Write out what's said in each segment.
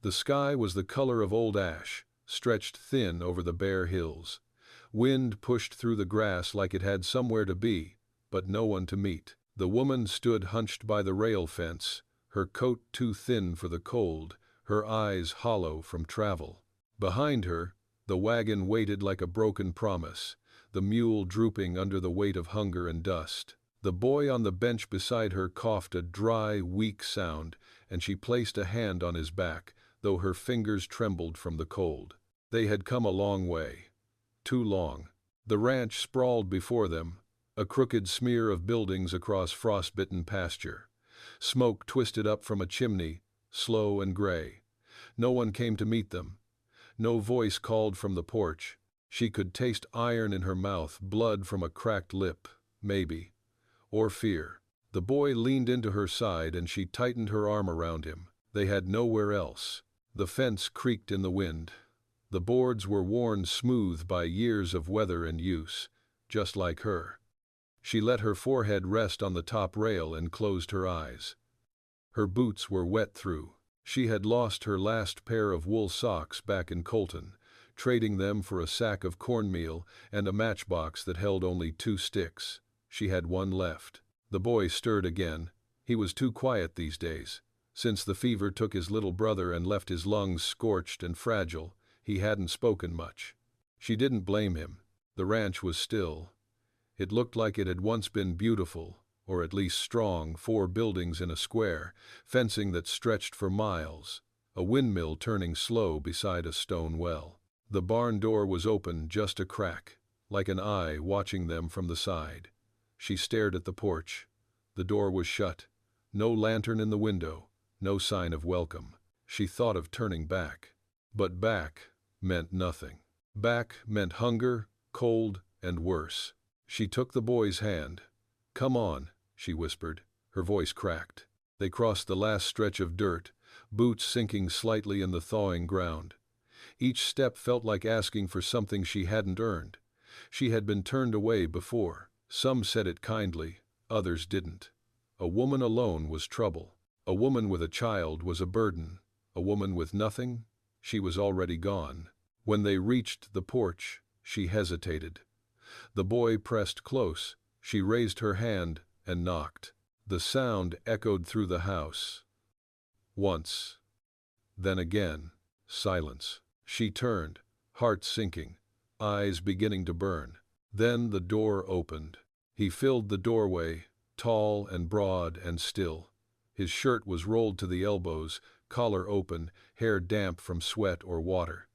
The sky was the color of old ash, stretched thin over the bare hills. Wind pushed through the grass like it had somewhere to be, but no one to meet. The woman stood hunched by the rail fence, her coat too thin for the cold, her eyes hollow from travel. Behind her, the wagon waited like a broken promise, the mule drooping under the weight of hunger and dust. The boy on the bench beside her coughed a dry, weak sound, and she placed a hand on his back, though her fingers trembled from the cold. They had come a long way. Too long. The ranch sprawled before them, a crooked smear of buildings across frost-bitten pasture. Smoke twisted up from a chimney, slow and gray. No one came to meet them. No voice called from the porch. She could taste iron in her mouth, blood from a cracked lip, maybe. Or fear. The boy leaned into her side and she tightened her arm around him. They had nowhere else. The fence creaked in the wind. The boards were worn smooth by years of weather and use, just like her. She let her forehead rest on the top rail and closed her eyes. Her boots were wet through. She had lost her last pair of wool socks back in Colton, trading them for a sack of cornmeal and a matchbox that held only 2 sticks. She had one left. The boy stirred again. He was too quiet these days. Since the fever took his little brother and left his lungs scorched and fragile, he hadn't spoken much. She didn't blame him. The ranch was still. It looked like it had once been beautiful, or at least strong, 4 buildings in a square, fencing that stretched for miles, a windmill turning slow beside a stone well. The barn door was open, just a crack, like an eye watching them from the side. She stared at the porch. The door was shut. No lantern in the window, no sign of welcome. She thought of turning back. But back meant nothing. Back meant hunger, cold, and worse. She took the boy's hand. "Come on," she whispered. Her voice cracked. They crossed the last stretch of dirt, boots sinking slightly in the thawing ground. Each step felt like asking for something she hadn't earned. She had been turned away before. Some said it kindly, others didn't. A woman alone was trouble. A woman with a child was a burden. A woman with nothing? She was already gone. When they reached the porch, she hesitated. The boy pressed close. She raised her hand and knocked. The sound echoed through the house. Once. Then again. Silence. She turned, heart sinking, eyes beginning to burn. Then the door opened. He filled the doorway, tall and broad and still. His shirt was rolled to the elbows, collar open, hair damp from sweat or water.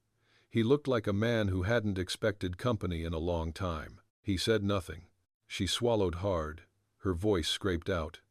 He looked like a man who hadn't expected company in a long time. He said nothing. She swallowed hard. Her voice scraped out.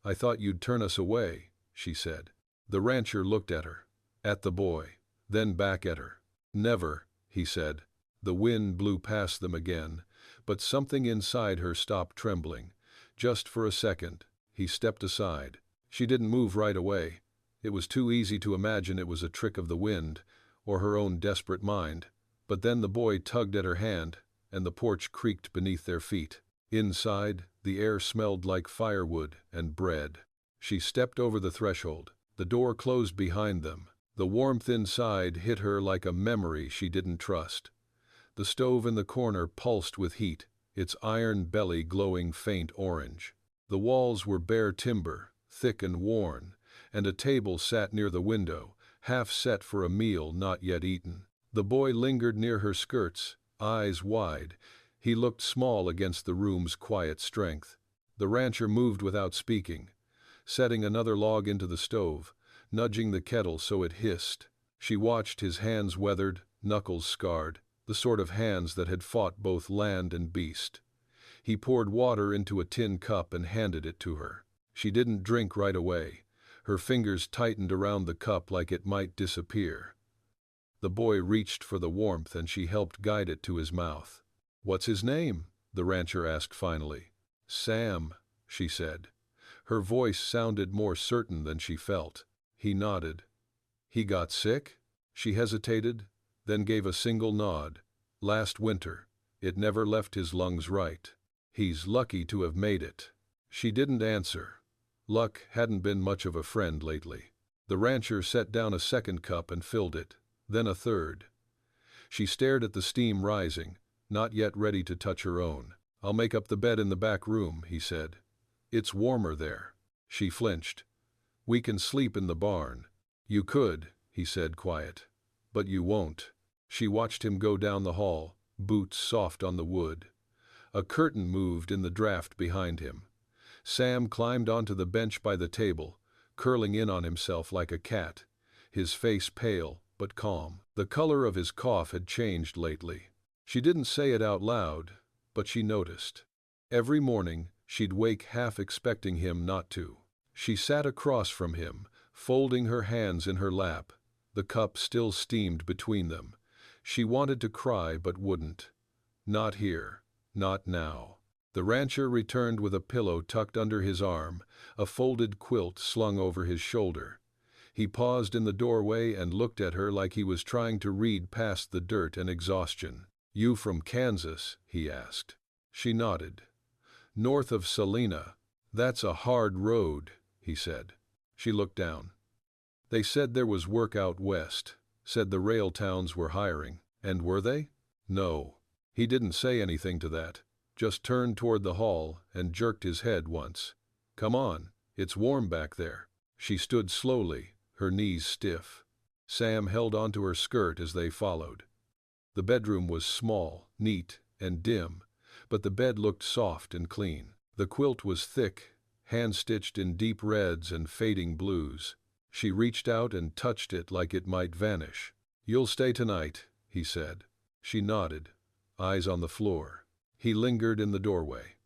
"I thought you'd turn us away," she said. The rancher looked at her, at the boy, then back at her. "Never," he said. The wind blew past them again, but something inside her stopped trembling. Just for a second. He stepped aside. She didn't move right away. It was too easy to imagine it was a trick of the wind, or her own desperate mind. But then the boy tugged at her hand, and the porch creaked beneath their feet. Inside, the air smelled like firewood and bread. She stepped over the threshold. The door closed behind them. The warmth inside hit her like a memory she didn't trust. The stove in the corner pulsed with heat, its iron belly glowing faint orange. The walls were bare timber, thick and worn, and a table sat near the window, half set for a meal not yet eaten. The boy lingered near her skirts, eyes wide. He looked small against the room's quiet strength. The rancher moved without speaking, setting another log into the stove, nudging the kettle so it hissed. She watched his hands weathered, knuckles scarred, the sort of hands that had fought both land and beast. He poured water into a tin cup and handed it to her. She didn't drink right away. Her fingers tightened around the cup like it might disappear. The boy reached for the warmth and she helped guide it to his mouth. "What's his name?" the rancher asked finally. "Sam," she said. Her voice sounded more certain than she felt. He nodded. "He got sick?" She hesitated, then gave a single nod. "Last winter. It never left his lungs right. He's lucky to have made it." She didn't answer. Luck hadn't been much of a friend lately. The rancher set down a second cup and filled it, then a third. She stared at the steam rising, not yet ready to touch her own. "I'll make up the bed in the back room," he said. "It's warmer there." She flinched. "We can sleep in the barn." "You could," he said, quiet. "But you won't." She watched him go down the hall, boots soft on the wood. A curtain moved in the draft behind him. Sam climbed onto the bench by the table, curling in on himself like a cat, his face pale but calm. The color of his cough had changed lately. She didn't say it out loud, but she noticed. Every morning, she'd wake half expecting him not to. She sat across from him, folding her hands in her lap. The cup still steamed between them. She wanted to cry but wouldn't. Not here. Not now. The rancher returned with a pillow tucked under his arm, a folded quilt slung over his shoulder. He paused in the doorway and looked at her like he was trying to read past the dirt and exhaustion. "You from Kansas?" he asked. She nodded. "North of Salina. That's a hard road," he said. She looked down. "They said there was work out west, said the rail towns were hiring. And were they?" "No." He didn't say anything to that, just turned toward the hall and jerked his head once. "Come on, it's warm back there." She stood slowly, her knees stiff. Sam held onto her skirt as they followed. The bedroom was small, neat, and dim, but the bed looked soft and clean. The quilt was thick, hand-stitched in deep reds and fading blues. She reached out and touched it like it might vanish. "You'll stay tonight," he said. She nodded, eyes on the floor. He lingered in the doorway.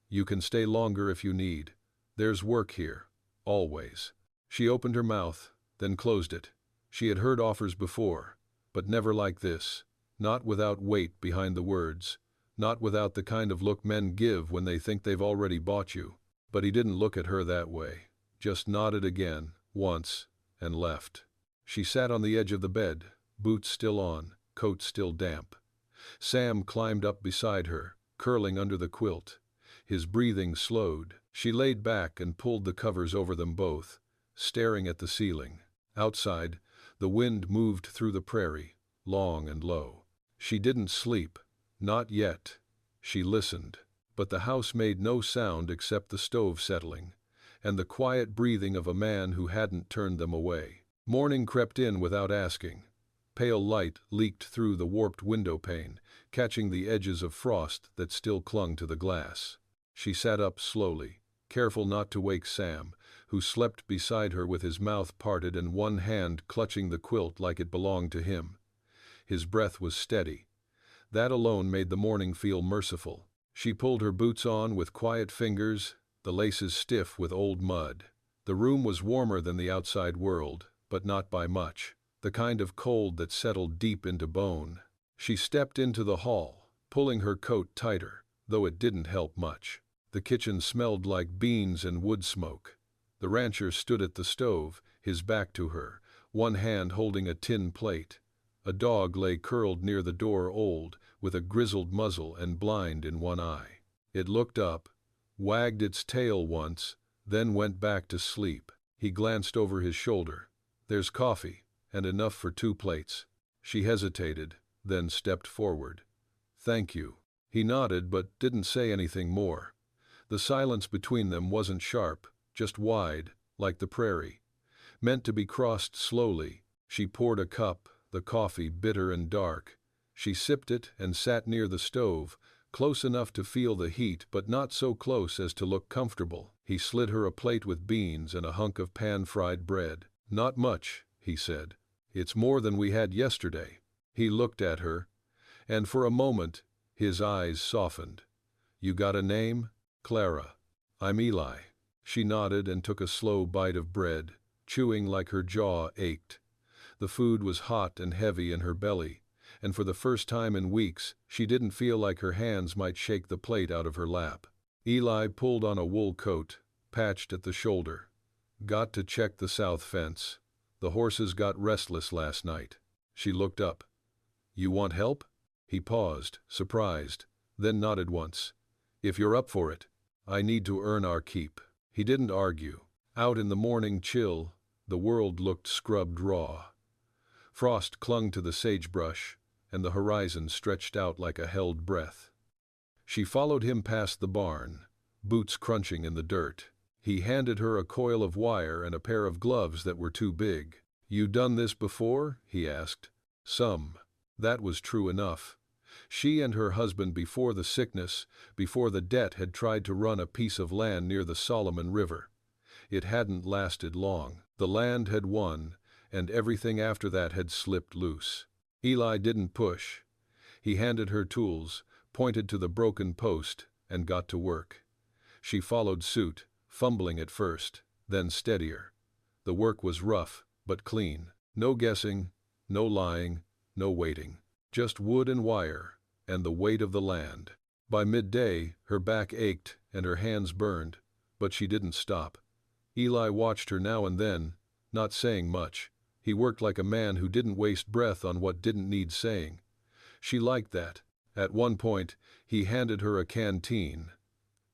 "You can stay longer if you need. There's work here. Always." She opened her mouth, then closed it. She had heard offers before, but never like this. Not without weight behind the words. Not without the kind of look men give when they think they've already bought you. But he didn't look at her that way. Just nodded again, once, and left. She sat on the edge of the bed, boots still on, coat still damp. Sam climbed up beside her, curling under the quilt. His breathing slowed. She laid back and pulled the covers over them both, staring at the ceiling. Outside, the wind moved through the prairie, long and low. She didn't sleep. Not yet. She listened. But the house made no sound except the stove settling, and the quiet breathing of a man who hadn't turned them away. Morning crept in without asking. Pale light leaked through the warped window pane, catching the edges of frost that still clung to the glass. She sat up slowly, careful not to wake Sam, who slept beside her with his mouth parted and one hand clutching the quilt like it belonged to him. His breath was steady. That alone made the morning feel merciful. She pulled her boots on with quiet fingers, the laces stiff with old mud. The room was warmer than the outside world, but not by much. The kind of cold that settled deep into bone. She stepped into the hall, pulling her coat tighter, though it didn't help much. The kitchen smelled like beans and wood smoke. The rancher stood at the stove, his back to her, one hand holding a tin plate. A dog lay curled near the door, old, with a grizzled muzzle and blind in one eye. It looked up, wagged its tail once, then went back to sleep. He glanced over his shoulder. "There's coffee, and enough for 2 plates. She hesitated, then stepped forward. "Thank you." He nodded but didn't say anything more. The silence between them wasn't sharp, just wide, like the prairie. Meant to be crossed slowly. She poured a cup, the coffee bitter and dark. She sipped it and sat near the stove, close enough to feel the heat but not so close as to look comfortable. He slid her a plate with beans and a hunk of pan-fried bread. "Not much," he said. "It's more than we had yesterday." He looked at her, and for a moment his eyes softened. "You got a name?" "Clara." "I'm Eli." She nodded and took a slow bite of bread, chewing like her jaw ached. The food was hot and heavy in her belly, and for the first time in weeks she didn't feel like her hands might shake the plate out of her lap. Eli pulled on a wool coat, patched at the shoulder. "Got to check the south fence. The horses got restless last night." She looked up. "You want help?" He paused, surprised, then nodded once. "If you're up for it. I need to earn our keep." He didn't argue. Out in the morning chill, The world looked scrubbed raw. Frost clung to the sagebrush, and the horizon stretched out like a held breath. She followed him past the barn, boots crunching in the dirt. He handed her a coil of wire and a pair of gloves that were too big. "You done this before?" he asked. "Some." That was true enough. She and her husband before the sickness, before the debt, had tried to run a piece of land near the Solomon River. It hadn't lasted long. The land had won, and everything after that had slipped loose. Eli didn't push. He handed her tools, pointed to the broken post, and got to work. She followed suit, fumbling at first, then steadier. The work was rough, but clean. No guessing, no lying, no waiting. Just wood and wire, and the weight of the land. By midday, her back ached and her hands burned, but she didn't stop. Eli watched her now and then, not saying much. He worked like a man who didn't waste breath on what didn't need saying. She liked that. At one point, he handed her a canteen.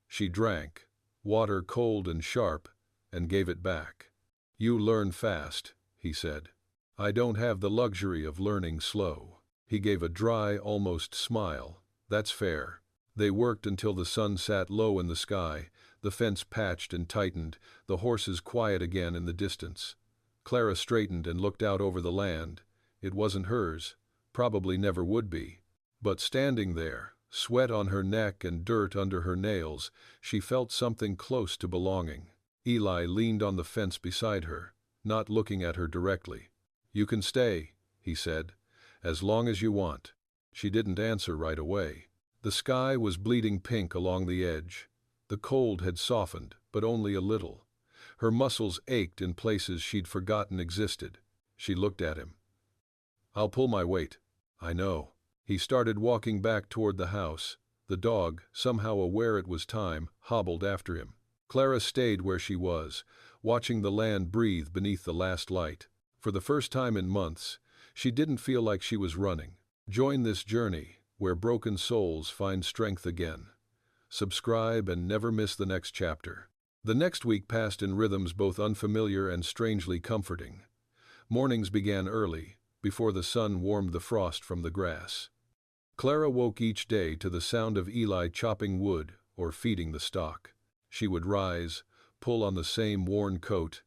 She drank, water cold and sharp, and gave it back. "You learn fast," he said. "I don't have the luxury of learning slow." He gave a dry, almost smile. "That's fair." They worked until the sun sat low in the sky, the fence patched and tightened, the horses quiet again in the distance. Clara straightened and looked out over the land. It wasn't hers, probably never would be. But standing there, sweat on her neck and dirt under her nails, she felt something close to belonging. Eli leaned on the fence beside her, not looking at her directly. "You can stay," he said, "as long as you want." She didn't answer right away. The sky was bleeding pink along the edge. The cold had softened, but only a little. Her muscles ached in places she'd forgotten existed. She looked at him. "I'll pull my weight." "I know." He started walking back toward the house. The dog, somehow aware it was time, hobbled after him. Clara stayed where she was, watching the land breathe beneath the last light. For the first time in months, she didn't feel like she was running. Join this journey, where broken souls find strength again. Subscribe and never miss the next chapter. The next week passed in rhythms both unfamiliar and strangely comforting. Mornings began early, before the sun warmed the frost from the grass. Clara woke each day to the sound of Eli chopping wood or feeding the stock. She would rise, pull on the same worn coat,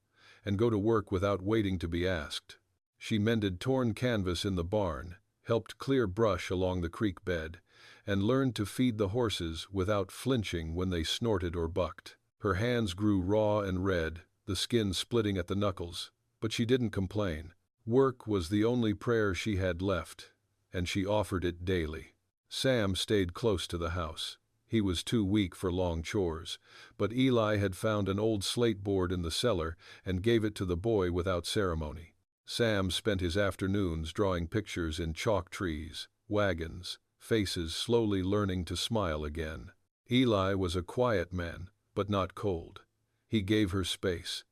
and go to work without waiting to be asked. She mended torn canvas in the barn, helped clear brush along the creek bed, and learned to feed the horses without flinching when they snorted or bucked. Her hands grew raw and red, the skin splitting at the knuckles, but she didn't complain. Work was the only prayer she had left, and she offered it daily. Sam stayed close to the house. He was too weak for long chores, but Eli had found an old slate board in the cellar and gave it to the boy without ceremony. Sam spent his afternoons drawing pictures in chalk trees, wagons, faces slowly learning to smile again. Eli was a quiet man, but not cold. He gave her space.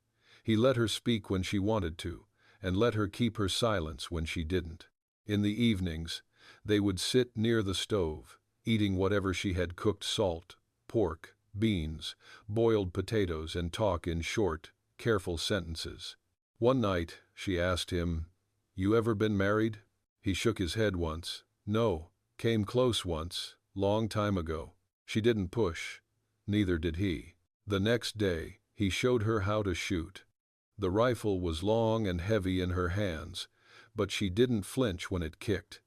He let her speak when she wanted to, and let her keep her silence when she didn't. In the evenings, they would sit near the stove, eating whatever she had cooked: salt, pork, beans, boiled potatoes, and talk in short, careful sentences. One night, she asked him, "You ever been married?" He shook his head once. "No, came close once, long time ago." She didn't push. Neither did he. The next day, he showed her how to shoot. The rifle was long and heavy in her hands, but she didn't flinch when it kicked.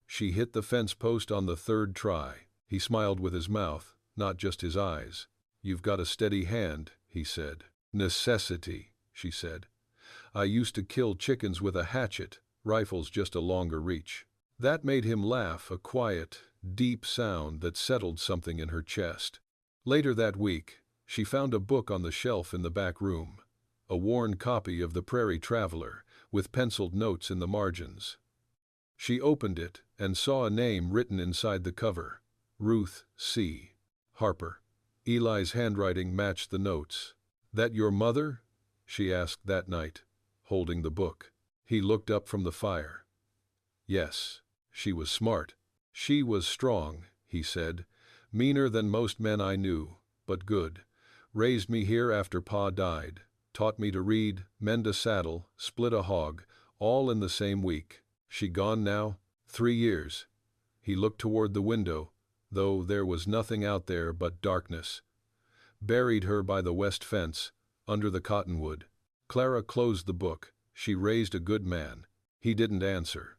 She hit the fence post on the third try. He smiled with his mouth, not just his eyes. "You've got a steady hand," he said. "Necessity," she said. "I used to kill chickens with a hatchet, rifles just a longer reach." That made him laugh, a quiet, deep sound that settled something in her chest. Later that week, she found a book on the shelf in the back room, a worn copy of The Prairie Traveler, with penciled notes in the margins. She opened it and saw a name written inside the cover: Ruth C. Harper. Eli's handwriting matched the notes. "That your mother?" she asked that night, holding the book. He looked up from the fire. Yes, she was smart. She was strong, he said, meaner than most men I knew, but good. Raised me here after Pa died, taught me to read, mend a saddle, split a hog, all in the same week. She gone now? 3 years. He looked toward the window, though there was nothing out there but darkness. Buried her by the west fence, under the cottonwood. Clara closed the book. She raised a good man. He didn't answer,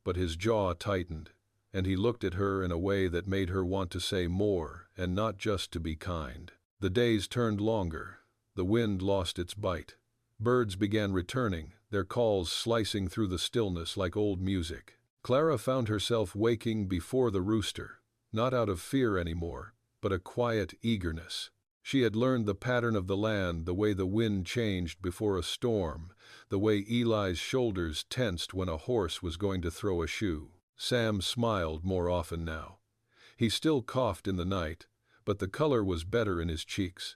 but his jaw tightened, and he looked at her in a way that made her want to say more and not just to be kind. The days turned longer. The wind lost its bite. Birds began returning, their calls slicing through the stillness like old music. Clara found herself waking before the rooster, not out of fear anymore, but a quiet eagerness. She had learned the pattern of the land, the way the wind changed before a storm, the way Eli's shoulders tensed when a horse was going to throw a shoe. Sam smiled more often now. He still coughed in the night, but the color was better in his cheeks.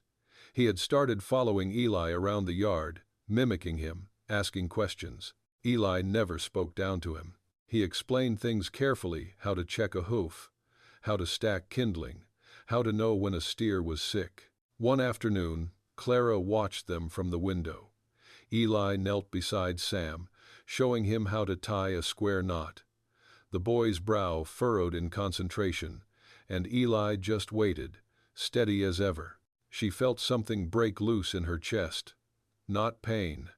He had started following Eli around the yard, mimicking him, asking questions. Eli never spoke down to him. He explained things carefully, how to check a hoof, how to stack kindling, how to know when a steer was sick. One afternoon, Clara watched them from the window. Eli knelt beside Sam, showing him how to tie a square knot. The boy's brow furrowed in concentration, and Eli just waited, steady as ever. She felt something break loose in her chest. Not pain,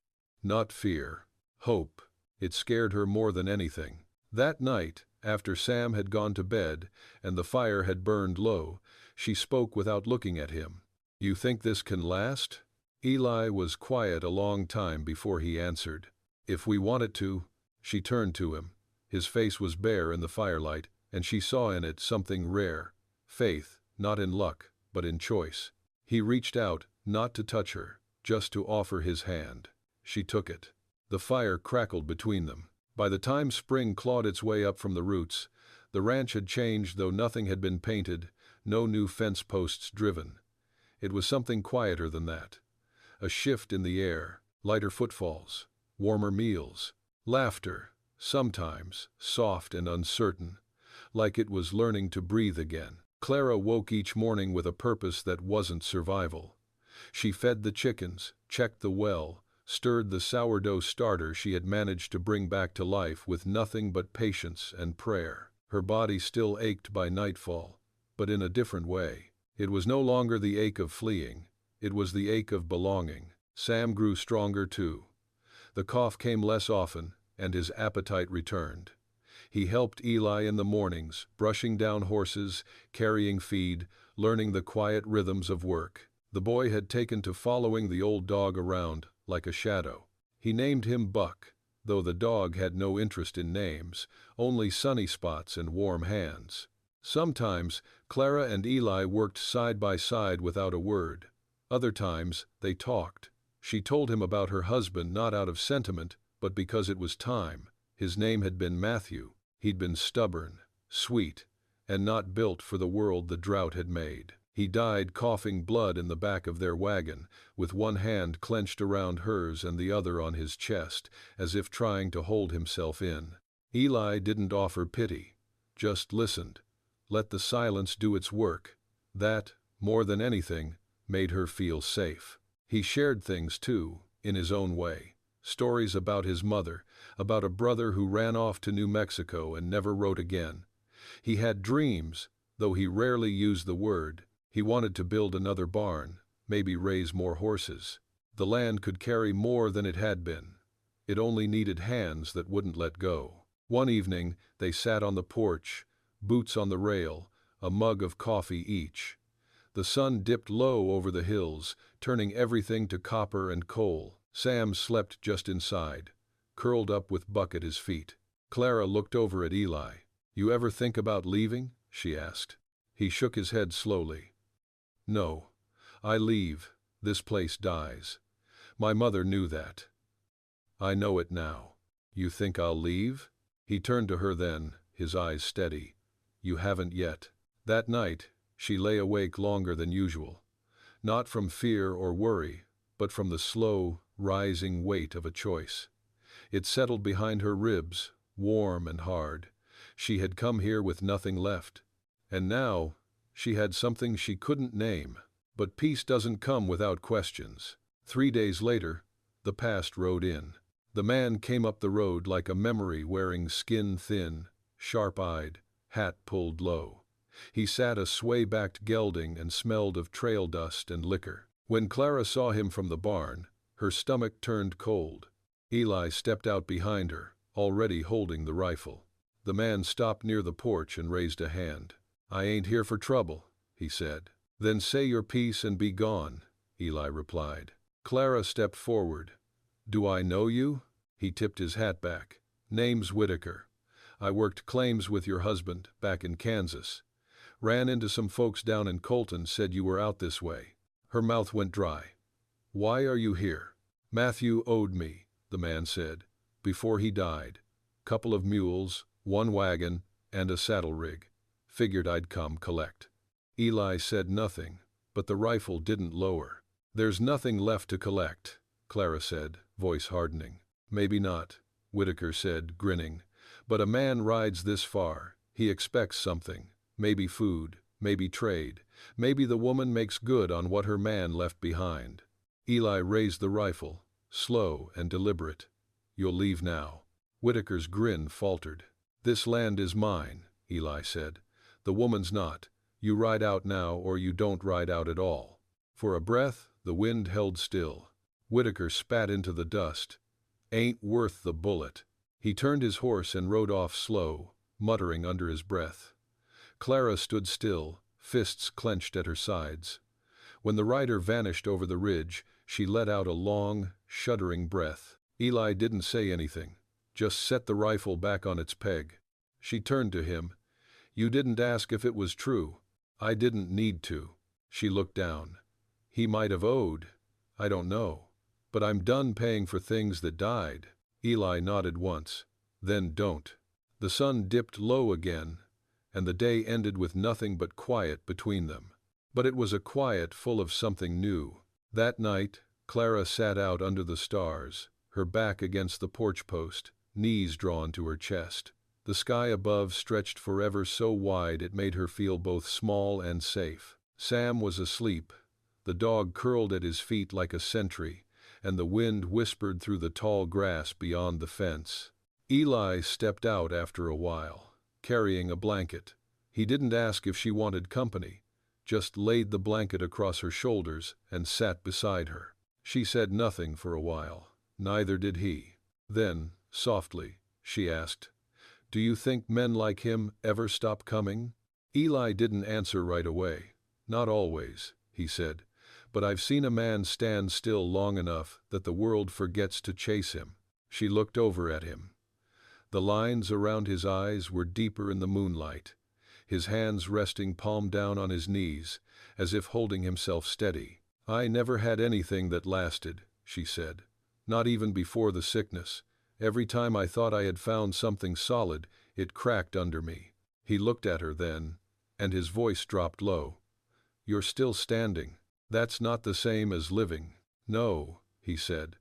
not fear, hope. It scared her more than anything. That night, after Sam had gone to bed and the fire had burned low, she spoke without looking at him. "You think this can last?" Eli was quiet a long time before he answered. "If we want it to." She turned to him. His face was bare in the firelight, and she saw in it something rare. Faith, not in luck, but in choice. He reached out, not to touch her, just to offer his hand. She took it. The fire crackled between them. By the time spring clawed its way up from the roots, the ranch had changed, though nothing had been painted, no new fence posts driven. It was something quieter than that. A shift in the air, lighter footfalls, warmer meals, laughter, sometimes soft and uncertain, like it was learning to breathe again. Clara woke each morning with a purpose that wasn't survival. She fed the chickens, checked the well, stirred the sourdough starter she had managed to bring back to life with nothing but patience and prayer. Her body still ached by nightfall, but in a different way. It was no longer the ache of fleeing, it was the ache of belonging. Sam grew stronger too. The cough came less often, and his appetite returned. He helped Eli in the mornings, brushing down horses, carrying feed, learning the quiet rhythms of work. The boy had taken to following the old dog around, like a shadow. He named him Buck, though the dog had no interest in names, only sunny spots and warm hands. Sometimes, Clara and Eli worked side by side without a word. Other times, they talked. She told him about her husband not out of sentiment, but because it was time. His name had been Matthew. He'd been stubborn, sweet, and not built for the world the drought had made. He died coughing blood in the back of their wagon, with one hand clenched around hers and the other on his chest, as if trying to hold himself in. Eli didn't offer pity, just listened. Let the silence do its work. That, more than anything, made her feel safe. He shared things, too, in his own way. Stories about his mother, about a brother who ran off to New Mexico and never wrote again. He had dreams, though he rarely used the word. He wanted to build another barn, maybe raise more horses. The land could carry more than it had been. It only needed hands that wouldn't let go. One evening, they sat on the porch, boots on the rail, a mug of coffee each. The sun dipped low over the hills, turning everything to copper and coal. Sam slept just inside, curled up with Buck at his feet. Clara looked over at Eli. "You ever think about leaving?" she asked. He shook his head slowly. "No. I leave. This place dies. My mother knew that. I know it now. You think I'll leave?" He turned to her then, his eyes steady. "You haven't yet." That night, she lay awake longer than usual. Not from fear or worry, but from the slow, rising weight of a choice. It settled behind her ribs, warm and hard. She had come here with nothing left. And now, she had something she couldn't name. But peace doesn't come without questions. 3 days later, the past rode in. The man came up the road like a memory, wearing skin thin, sharp-eyed, hat pulled low. He sat a sway-backed gelding and smelled of trail dust and liquor. When Clara saw him from the barn, her stomach turned cold. Eli stepped out behind her, already holding the rifle. The man stopped near the porch and raised a hand. "I ain't here for trouble," he said. "Then say your piece and be gone," Eli replied. Clara stepped forward. "Do I know you?" He tipped his hat back. "Name's Whitaker. I worked claims with your husband back in Kansas. Ran into some folks down in Colton, said you were out this way." Her mouth went dry. "Why are you here?" "Matthew owed me," the man said, "before he died. Couple of mules, 1 wagon, and a saddle rig. Figured I'd come collect." Eli said nothing, but the rifle didn't lower. "There's nothing left to collect," Clara said, voice hardening. "Maybe not," Whitaker said, grinning. "But a man rides this far, he expects something. Maybe food, maybe trade, maybe the woman makes good on what her man left behind." Eli raised the rifle, slow and deliberate. "You'll leave now." Whitaker's grin faltered. "This land is mine," Eli said. "The woman's not. You ride out now or you don't ride out at all." For a breath, the wind held still. Whitaker spat into the dust. "Ain't worth the bullet." He turned his horse and rode off slow, muttering under his breath. Clara stood still, fists clenched at her sides. When the rider vanished over the ridge, she let out a long, shuddering breath. Eli didn't say anything, just set the rifle back on its peg. She turned to him. "You didn't ask if it was true." "I didn't need to." She looked down. "He might have owed. I don't know. But I'm done paying for things that died." Eli nodded once. "Then don't." The sun dipped low again, and the day ended with nothing but quiet between them. But it was a quiet full of something new. That night, Clara sat out under the stars, her back against the porch post, knees drawn to her chest. The sky above stretched forever so wide it made her feel both small and safe. Sam was asleep. The dog curled at his feet like a sentry, and the wind whispered through the tall grass beyond the fence. Eli stepped out after a while, carrying a blanket. He didn't ask if she wanted company, just laid the blanket across her shoulders and sat beside her. She said nothing for a while. Neither did he. Then, softly, she asked, "Do you think men like him ever stop coming?" Eli didn't answer right away. "Not always," he said, "but I've seen a man stand still long enough that the world forgets to chase him." She looked over at him. The lines around his eyes were deeper in the moonlight, his hands resting palm down on his knees, as if holding himself steady. "I never had anything that lasted," she said. "Not even before the sickness. Every time I thought I had found something solid, it cracked under me." He looked at her then, and his voice dropped low. "You're still standing. That's not the same as living." "No," he said,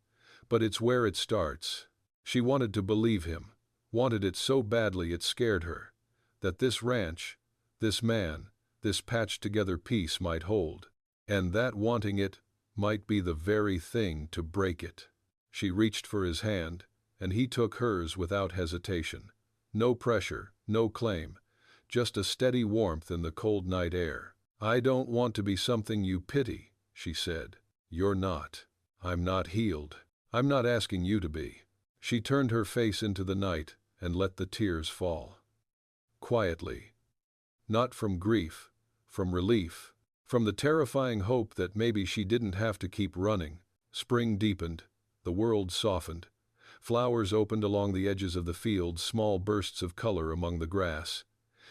"but it's where it starts." She wanted to believe him, wanted it so badly it scared her, that this ranch, this man, this patched-together piece might hold, and that wanting it might be the very thing to break it. She reached for his hand, and he took hers without hesitation. No pressure, no claim, just a steady warmth in the cold night air. "I don't want to be something you pity," she said. "You're not. I'm not healed. I'm not asking you to be." She turned her face into the night and let the tears fall. Quietly. Not from grief, from relief, from the terrifying hope that maybe she didn't have to keep running. Spring deepened, the world softened. Flowers opened along the edges of the fields, small bursts of color among the grass.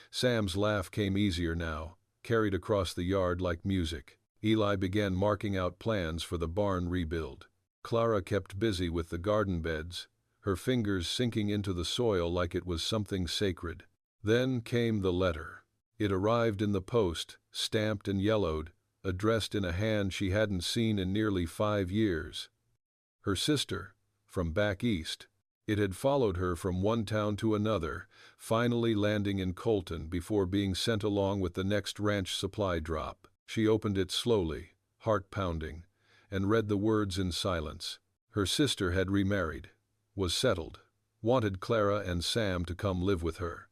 Sam's laugh came easier now, carried across the yard like music. Eli began marking out plans for the barn rebuild. Clara kept busy with the garden beds, her fingers sinking into the soil like it was something sacred. Then came the letter. It arrived in the post, stamped and yellowed, addressed in a hand she hadn't seen in nearly 5 years. Her sister, from back east. It had followed her from one town to another, finally landing in Colton before being sent along with the next ranch supply drop. She opened it slowly, heart pounding, and read the words in silence. Her sister had remarried, was settled, wanted Clara and Sam to come live with her.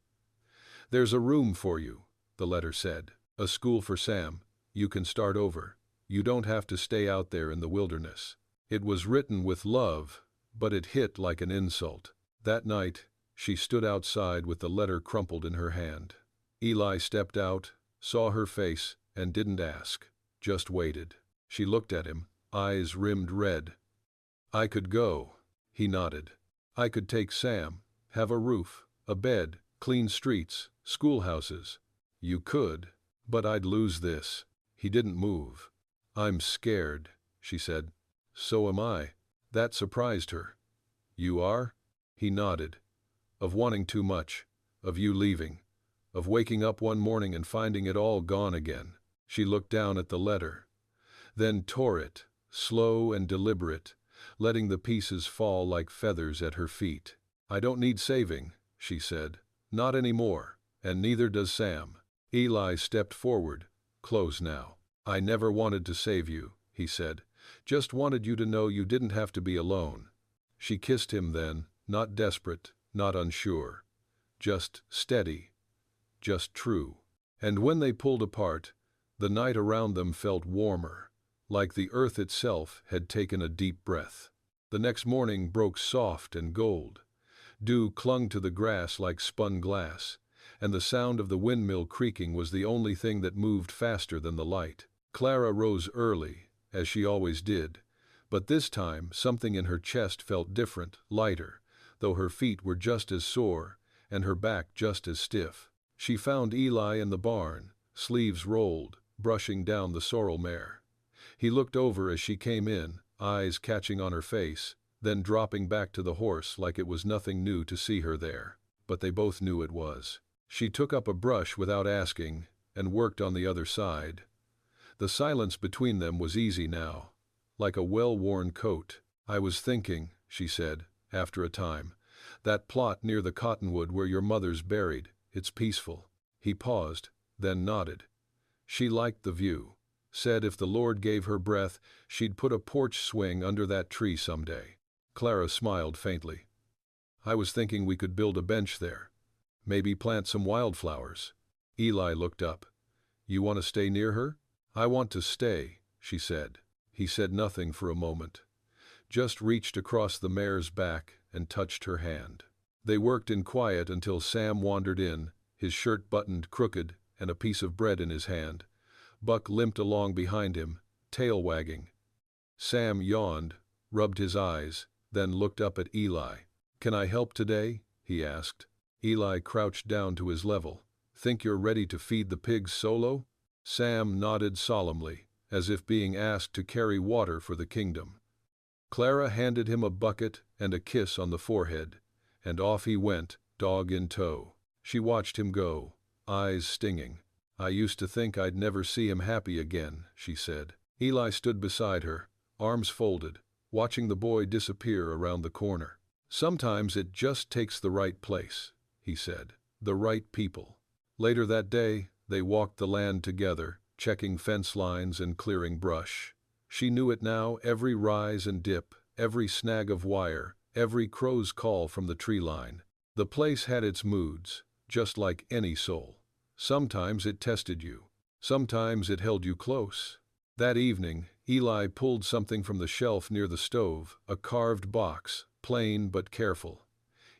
"There's a room for you," the letter said. "A school for Sam. You can start over. You don't have to stay out there in the wilderness." It was written with love, but it hit like an insult. That night, she stood outside with the letter crumpled in her hand. Eli stepped out, saw her face, and didn't ask, just waited. She looked at him, eyes rimmed red. "I could go," he nodded. "I could take Sam, have a roof, a bed, clean streets, schoolhouses." "You could, but I'd lose this." He didn't move. "I'm scared," she said. "So am I." That surprised her. "You are?" He nodded. "Of wanting too much, of you leaving, of waking up one morning and finding it all gone again." She looked down at the letter, then tore it, slow and deliberate, letting the pieces fall like feathers at her feet. "I don't need saving," she said. "Not anymore, and neither does Sam." Eli stepped forward, close now. "I never wanted to save you," he said. "Just wanted you to know you didn't have to be alone." She kissed him then, not desperate, not unsure. Just steady, just true. And when they pulled apart, the night around them felt warmer, like the earth itself had taken a deep breath. The next morning broke soft and gold. Dew clung to the grass like spun glass, and the sound of the windmill creaking was the only thing that moved faster than the light. Clara rose early, as she always did, but this time something in her chest felt different, lighter, though her feet were just as sore and her back just as stiff. She found Eli in the barn, sleeves rolled, brushing down the sorrel mare. He looked over as she came in, eyes catching on her face, then dropping back to the horse like it was nothing new to see her there. But they both knew it was. She took up a brush without asking and worked on the other side. The silence between them was easy now, like a well-worn coat. "I was thinking," she said, after a time, "that plot near the cottonwood where your mother's buried, it's peaceful." He paused, then nodded. She liked the view. Said if the Lord gave her breath, she'd put a porch swing under that tree someday. Clara smiled faintly. "I was thinking we could build a bench there. Maybe plant some wildflowers." Eli looked up. "You want to stay near her?" "I want to stay," she said. He said nothing for a moment, just reached across the mare's back and touched her hand. They worked in quiet until Sam wandered in, his shirt buttoned crooked and a piece of bread in his hand. Buck limped along behind him, tail wagging. Sam yawned, rubbed his eyes, then looked up at Eli. "Can I help today?" he asked. Eli crouched down to his level. "Think you're ready to feed the pigs solo?" Sam nodded solemnly, as if being asked to carry water for the kingdom. Clara handed him a bucket and a kiss on the forehead, and off he went, dog in tow. She watched him go, eyes stinging. "I used to think I'd never see him happy again," she said. Eli stood beside her, arms folded, watching the boy disappear around the corner. "Sometimes it just takes the right place," he said, "the right people." Later that day, they walked the land together, checking fence lines and clearing brush. She knew it now, every rise and dip, every snag of wire, every crow's call from the tree line. The place had its moods, just like any soul. Sometimes it tested you. Sometimes it held you close. That evening, Eli pulled something from the shelf near the stove, a carved box, plain but careful.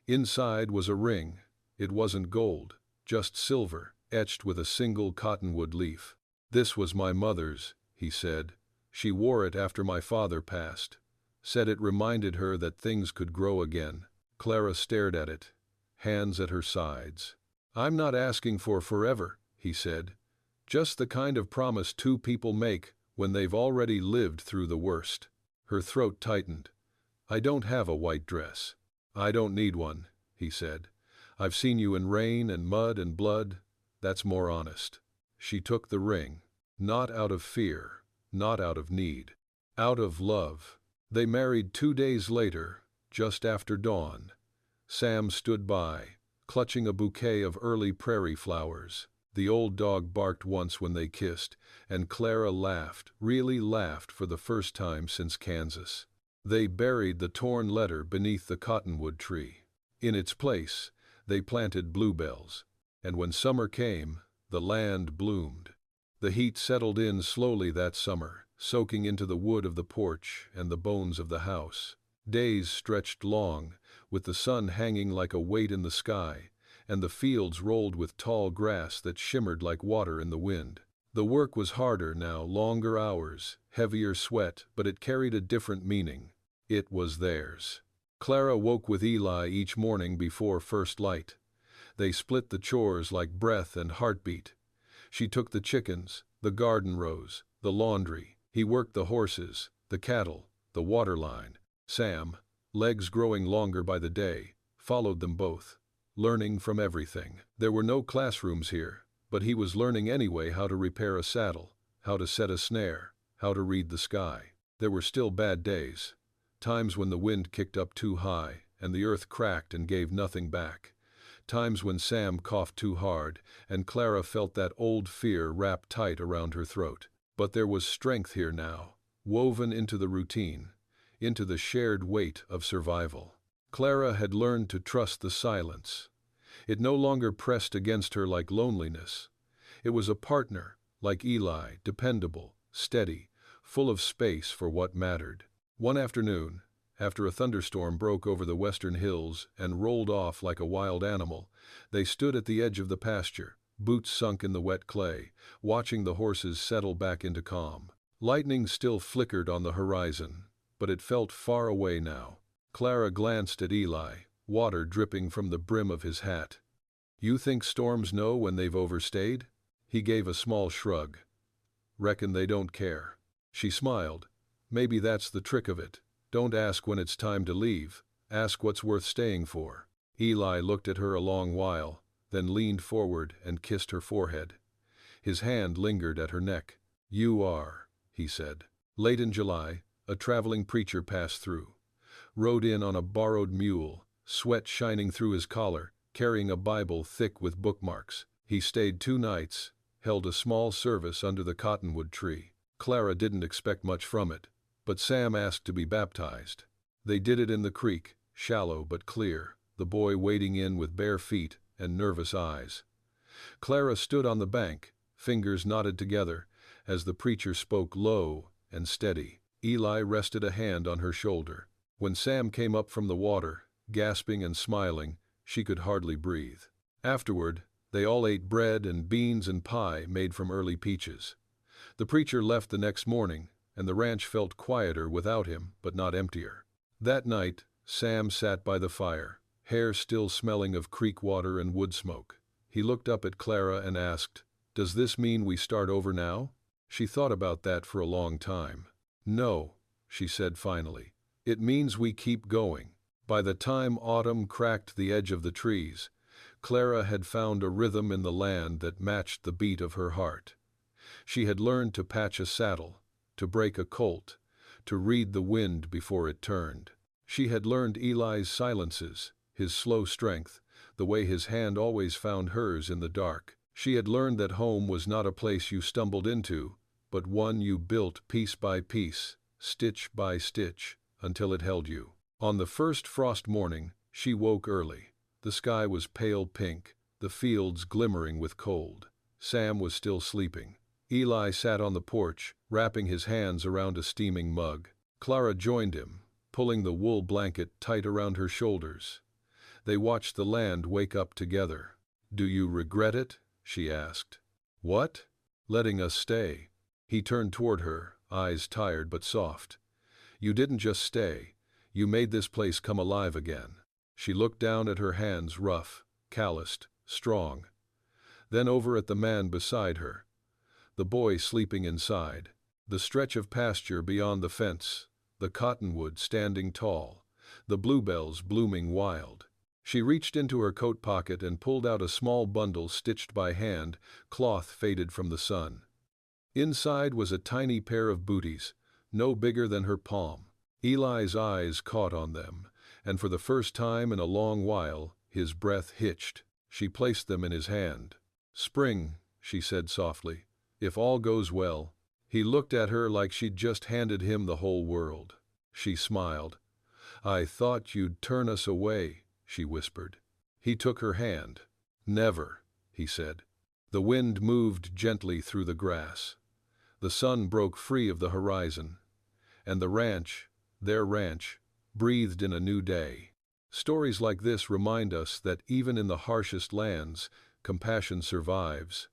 Inside was a ring. It wasn't gold, just silver, etched with a single cottonwood leaf. "This was my mother's," he said. "She wore it after my father passed. Said it reminded her that things could grow again." Clara stared at it, hands at her sides. "I'm not asking for forever," he said. "Just the kind of promise two people make when they've already lived through the worst." Her throat tightened. "I don't have a white dress." "I don't need one," he said. "I've seen you in rain and mud and blood. That's more honest." She took the ring, not out of fear, not out of need, out of love. They married 2 days later, just after dawn. Sam stood by, clutching a bouquet of early prairie flowers. The old dog barked once when they kissed, and Clara laughed, really laughed for the first time since Kansas. They buried the torn letter beneath the cottonwood tree. In its place, they planted bluebells. And when summer came, the land bloomed. The heat settled in slowly that summer, soaking into the wood of the porch and the bones of the house. Days stretched long, with the sun hanging like a weight in the sky, and the fields rolled with tall grass that shimmered like water in the wind. The work was harder now, longer hours, heavier sweat, but it carried a different meaning. It was theirs. Clara woke with Eli each morning before first light. They split the chores like breath and heartbeat. She took the chickens, the garden rows, the laundry. He worked the horses, the cattle, the water line. Sam, legs growing longer by the day, followed them both, learning from everything. There were no classrooms here, but he was learning anyway how to repair a saddle, how to set a snare, how to read the sky. There were still bad days, times when the wind kicked up too high and the earth cracked and gave nothing back. Times when Sam coughed too hard and Clara felt that old fear wrapped tight around her throat. But there was strength here now, woven into the routine, into the shared weight of survival. Clara had learned to trust the silence. It no longer pressed against her like loneliness. It was a partner, like Eli, dependable, steady, full of space for what mattered. One afternoon, after a thunderstorm broke over the western hills and rolled off like a wild animal, they stood at the edge of the pasture, boots sunk in the wet clay, watching the horses settle back into calm. Lightning still flickered on the horizon, but it felt far away now. Clara glanced at Eli, water dripping from the brim of his hat. "You think storms know when they've overstayed?" He gave a small shrug. "Reckon they don't care." She smiled. "Maybe that's the trick of it. Don't ask when it's time to leave. Ask what's worth staying for." Eli looked at her a long while, then leaned forward and kissed her forehead. His hand lingered at her neck. "You are," he said. Late in July, a traveling preacher passed through. Rode in on a borrowed mule, sweat shining through his collar, carrying a Bible thick with bookmarks. He stayed 2 nights, held a small service under the cottonwood tree. Clara didn't expect much from it, but Sam asked to be baptized. They did it in the creek, shallow but clear, the boy wading in with bare feet and nervous eyes. Clara stood on the bank, fingers knotted together, as the preacher spoke low and steady. Eli rested a hand on her shoulder. When Sam came up from the water, gasping and smiling, she could hardly breathe. Afterward, they all ate bread and beans and pie made from early peaches. The preacher left the next morning, and the ranch felt quieter without him, but not emptier. That night, Sam sat by the fire, hair still smelling of creek water and wood smoke. He looked up at Clara and asked, "Does this mean we start over now?" She thought about that for a long time. "No," she said finally. "It means we keep going." By the time autumn cracked the edge of the trees, Clara had found a rhythm in the land that matched the beat of her heart. She had learned to patch a saddle, to break a colt, to read the wind before it turned. She had learned Eli's silences, his slow strength, the way his hand always found hers in the dark. She had learned that home was not a place you stumbled into, but one you built piece by piece, stitch by stitch, until it held you. On the first frost morning, she woke early. The sky was pale pink, the fields glimmering with cold. Sam was still sleeping. Eli sat on the porch, wrapping his hands around a steaming mug. Clara joined him, pulling the wool blanket tight around her shoulders. They watched the land wake up together. "Do you regret it?" she asked. "What?" "Letting us stay." He turned toward her, eyes tired but soft. "You didn't just stay. You made this place come alive again." She looked down at her hands, rough, calloused, strong. Then over at the man beside her. The boy sleeping inside. The stretch of pasture beyond the fence. The cottonwood standing tall. The bluebells blooming wild. She reached into her coat pocket and pulled out a small bundle stitched by hand, cloth faded from the sun. Inside was a tiny pair of booties, no bigger than her palm. Eli's eyes caught on them, and for the first time in a long while, his breath hitched. She placed them in his hand. "Spring," she said softly. "If all goes well." He looked at her like she'd just handed him the whole world. She smiled. "I thought you'd turn us away," she whispered. He took her hand. "Never," he said. The wind moved gently through the grass. The sun broke free of the horizon. And the ranch, their ranch, breathed in a new day. Stories like this remind us that even in the harshest lands, compassion survives.